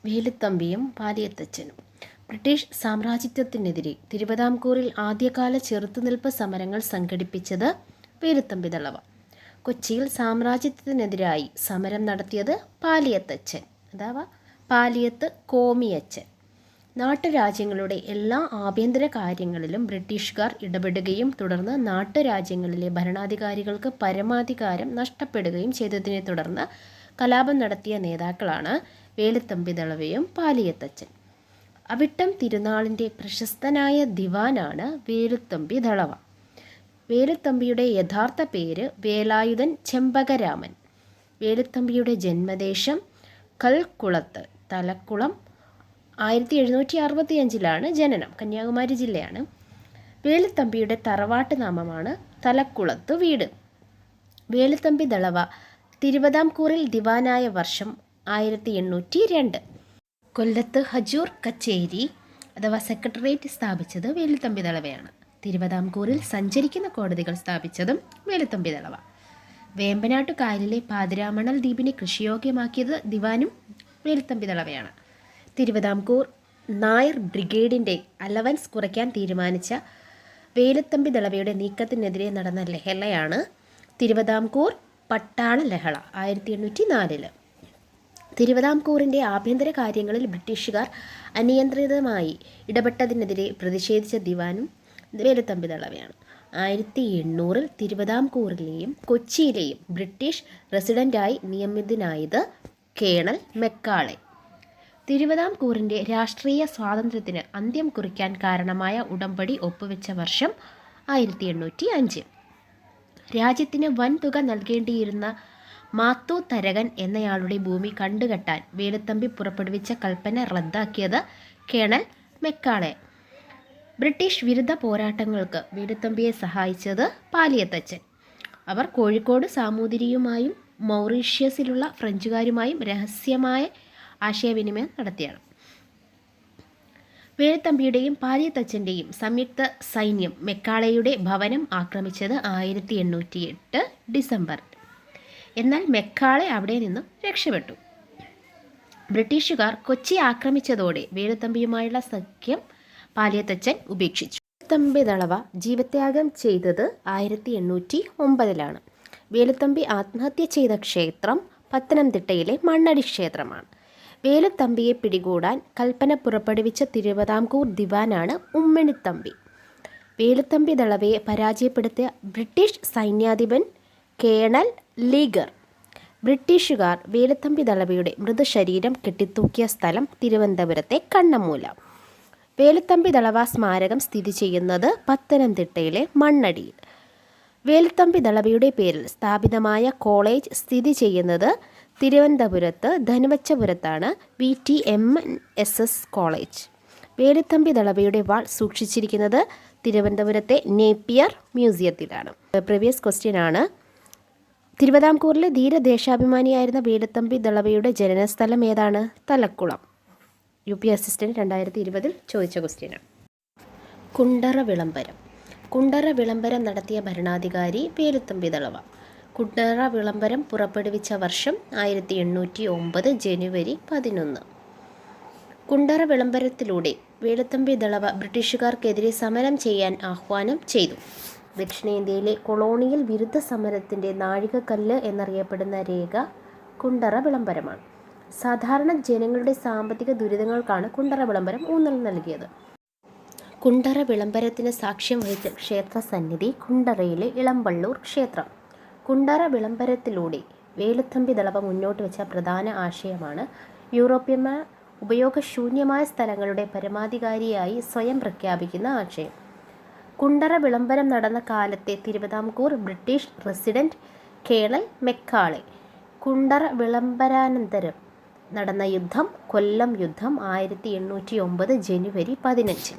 വേലുത്തമ്പിയും പാലിയത്തച്ഛനും. British സാമ്രാജ്യത്വത്തിനെതിരെ തിരുവിതാംകൂറിൽ ആദ്യകാല ചെറുത്തുനിൽപ്പ് സമരങ്ങൾ സംഘടിപ്പിച്ചത് വേലുത്തമ്പി ദളവ. കൊച്ചിയിൽ സാമ്രാജ്യത്വത്തിനെതിരായി സമരം നടത്തിയത് പാലിയത്തച്ഛൻ അഥവാ പാലിയത്ത് കോമിയച്ചൻ. നാട്ടുരാജ്യങ്ങളുടെ എല്ലാ ആഭ്യന്തര കാര്യങ്ങളിലും ബ്രിട്ടീഷുകാർ ഇടപെടുകയും തുടർന്ന് നാട്ടുരാജ്യങ്ങളിലെ ഭരണാധികാരികൾക്ക് പരമാധികാരം നഷ്ടപ്പെടുകയും ചെയ്തതിനെ തുടർന്ന് കലാപം നടത്തിയ നേതാക്കളാണ് വേലുത്തമ്പി ദളവയും പാലിയത്തച്ഛൻ. അവിട്ടം തിരുനാളിൻ്റെ പ്രശസ്തനായ ദിവാനാണ് വേലുത്തമ്പി ദളവ. വേലുത്തമ്പിയുടെ യഥാർത്ഥ പേര് വേലായുധൻ ചെമ്പകരാമൻ. വേലുത്തമ്പിയുടെ ജന്മദേശം കൽക്കുളത്ത്, തലക്കുളം. 1765 ജനനം. കന്യാകുമാരി ജില്ലയാണ്. വേലുത്തമ്പിയുടെ തറവാട്ട് നാമമാണ് തലക്കുളത്ത് വീട്. വേലുത്തമ്പി ദളവ തിരുവിതാംകൂറിൽ ദിവാനായ വർഷം 1802. കൊല്ലത്ത് ഹജൂർ കച്ചേരി അഥവാ സെക്രട്ടേറിയറ്റ് സ്ഥാപിച്ചത് വേലുത്തമ്പി ദളവയാണ്. തിരുവിതാംകൂറിൽ സഞ്ചരിക്കുന്ന കോടതികൾ സ്ഥാപിച്ചതും വേലുത്തമ്പി ദളവ. വേമ്പനാട്ടു കായലിലെ പാതിരാമണൽ ദ്വീപിനെ കൃഷിയോഗ്യമാക്കിയത് ദിവാനും വേലുത്തമ്പി ദളവയാണ്. തിരുവിതാംകൂർ നായർ ബ്രിഗേഡിൻ്റെ അലവൻസ് കുറയ്ക്കാൻ തീരുമാനിച്ച വേലുത്തമ്പി ദളവയുടെ നീക്കത്തിനെതിരെ നടന്ന ലഹളയാണ് തിരുവിതാംകൂർ പട്ടാള ലഹള 1804. തിരുവിതാംകൂറിൻ്റെ ആഭ്യന്തര കാര്യങ്ങളിൽ ബ്രിട്ടീഷുകാർ അനിയന്ത്രിതമായി ഇടപെട്ടതിനെതിരെ പ്രതിഷേധിച്ച ദിവാനും വേലുത്തമ്പി ദളവയാണ്. 1800 തിരുവിതാംകൂറിലെയും കൊച്ചിയിലെയും ബ്രിട്ടീഷ് റെസിഡൻ്റായി നിയമിതനായത് കേണൽ മെക്കാളെ. തിരുവിതാംകൂറിൻ്റെ രാഷ്ട്രീയ സ്വാതന്ത്ര്യത്തിന് അന്ത്യം കുറിക്കാൻ കാരണമായ ഉടമ്പടി ഒപ്പുവെച്ച വർഷം 1805. രാജ്യത്തിന് വൻതുക നൽകേണ്ടിയിരുന്ന മാത്തു തരകൻ എന്നയാളുടെ ഭൂമി കണ്ടുകെട്ടാൻ വേലുത്തമ്പി പുറപ്പെടുവിച്ച കൽപ്പന റദ്ദാക്കിയത് കേണൽ മെക്കാളെ. ബ്രിട്ടീഷ് വിരുദ്ധ പോരാട്ടങ്ങൾക്ക് വേലുത്തമ്പിയെ സഹായിച്ചത് പാലിയത്തച്ഛൻ. അവർ കോഴിക്കോട് സാമൂതിരിയുമായും മൗറീഷ്യസിലുള്ള ഫ്രഞ്ചുകാരുമായും രഹസ്യമായ ആശയവിനിമയം നടത്തിയാണ്. വേലുത്തമ്പിയുടെയും പാലിയത്തച്ഛൻ്റെയും സംയുക്ത സൈന്യം മെക്കാളെയുടെ ഭവനം ആക്രമിച്ചത് 1808 ഡിസംബർ. എന്നാൽ മെക്കാളെ അവിടെ നിന്നും രക്ഷപ്പെട്ടു. ബ്രിട്ടീഷുകാർ കൊച്ചി ആക്രമിച്ചതോടെ വേലുത്തമ്പിയുമായുള്ള സഖ്യം പാലിയത്തച്ഛൻ ഉപേക്ഷിച്ചു. വേലുത്തമ്പി ദളവ ജീവത്യാഗം ചെയ്തത് 1809. വേലുത്തമ്പി ആത്മഹത്യ ചെയ്ത ക്ഷേത്രം പത്തനംതിട്ടയിലെ മണ്ണടി ക്ഷേത്രമാണ്. വേലുത്തമ്പിയെ പിടികൂടാൻ കൽപ്പന പുറപ്പെടുവിച്ച തിരുവിതാംകൂർ ദിവാനാണ് ഉമ്മണിത്തമ്പി. വേലുത്തമ്പി ദളവയെ പരാജയപ്പെടുത്തിയ ബ്രിട്ടീഷ് സൈന്യാധിപൻ കേണൽ ലീഗർ. ബ്രിട്ടീഷുകാർ വേലുത്തമ്പി ദളവയുടെ മൃതശരീരം കെട്ടിത്തൂക്കിയ സ്ഥലം തിരുവനന്തപുരത്തെ കണ്ണമൂല. വേലുത്തമ്പി ദളവ സ്മാരകം സ്ഥിതി ചെയ്യുന്നത് പത്തനംതിട്ടയിലെ മണ്ണടിയിൽ. വേലുത്തമ്പി ദളവയുടെ പേരിൽ സ്ഥാപിതമായ കോളേജ് സ്ഥിതി ചെയ്യുന്നത് തിരുവനന്തപുരത്ത് ധനുവച്ചപുരത്താണ്. VTMSS college. വേലുത്തമ്പി ദളവയുടെ വാൾ സൂക്ഷിച്ചിരിക്കുന്നത് തിരുവനന്തപുരത്തെ നേപ്പിയർ മ്യൂസിയത്തിലാണ്. പ്രീവിയസ് ക്വസ്റ്റ്യൻ ആണ്. തിരുവിതാംകൂറിലെ ധീരദേശാഭിമാനിയായിരുന്ന വേലുത്തമ്പി ദളവയുടെ ജനനസ്ഥലം ഏതാണ്? തലക്കുളം. UP അസിസ്റ്റന്റ് 2020 ചോദിച്ച ക്വസ്റ്റ്യനാണ്. കുണ്ടറ വിളംബരം. കുണ്ടറ വിളംബരം നടത്തിയ ഭരണാധികാരി വേലുത്തമ്പി ദളവ. കുണ്ടറ വിളംബരം പുറപ്പെടുവിച്ച വർഷം 1809 ജനുവരി 11. കുണ്ടറ വിളംബരത്തിലൂടെ വേലുത്തമ്പി ദളവ ബ്രിട്ടീഷുകാർക്കെതിരെ സമരം ചെയ്യാൻ ആഹ്വാനം ചെയ്തു. ദക്ഷിണേന്ത്യയിലെ കൊളോണിയൽ വിരുദ്ധ സമരത്തിൻ്റെ നാഴികക്കല്ല് എന്നറിയപ്പെടുന്ന രേഖ കുണ്ടറ വിളംബരമാണ്. സാധാരണ ജനങ്ങളുടെ സാമ്പത്തിക ദുരിതങ്ങൾക്കാണ് കുണ്ടറ വിളംബരം ഊന്നൽ നൽകിയത്. കുണ്ടറ വിളംബരത്തിന് സാക്ഷ്യം വഹിച്ച ക്ഷേത്ര സന്നിധി കുണ്ടറയിലെ ഇളമ്പള്ളൂർ ക്ഷേത്രം. കുണ്ടറ വിളംബരത്തിലൂടെ വേലുത്തമ്പി ദളവ മുന്നോട്ട് വെച്ച പ്രധാന ആശയമാണ് യൂറോപ്യന്മാർ ഉപയോഗശൂന്യമായ സ്ഥലങ്ങളുടെ പരമാധികാരിയായി സ്വയം പ്രഖ്യാപിക്കുന്ന ആശയം. കുണ്ടറ വിളംബരം നടന്ന കാലത്തെ Thiruvithamkoor British resident colonel Macaulay. Kundara വിളംബരാനന്തരം നടന്ന യുദ്ധം കൊല്ലം യുദ്ധം 1809 ജനുവരി 15.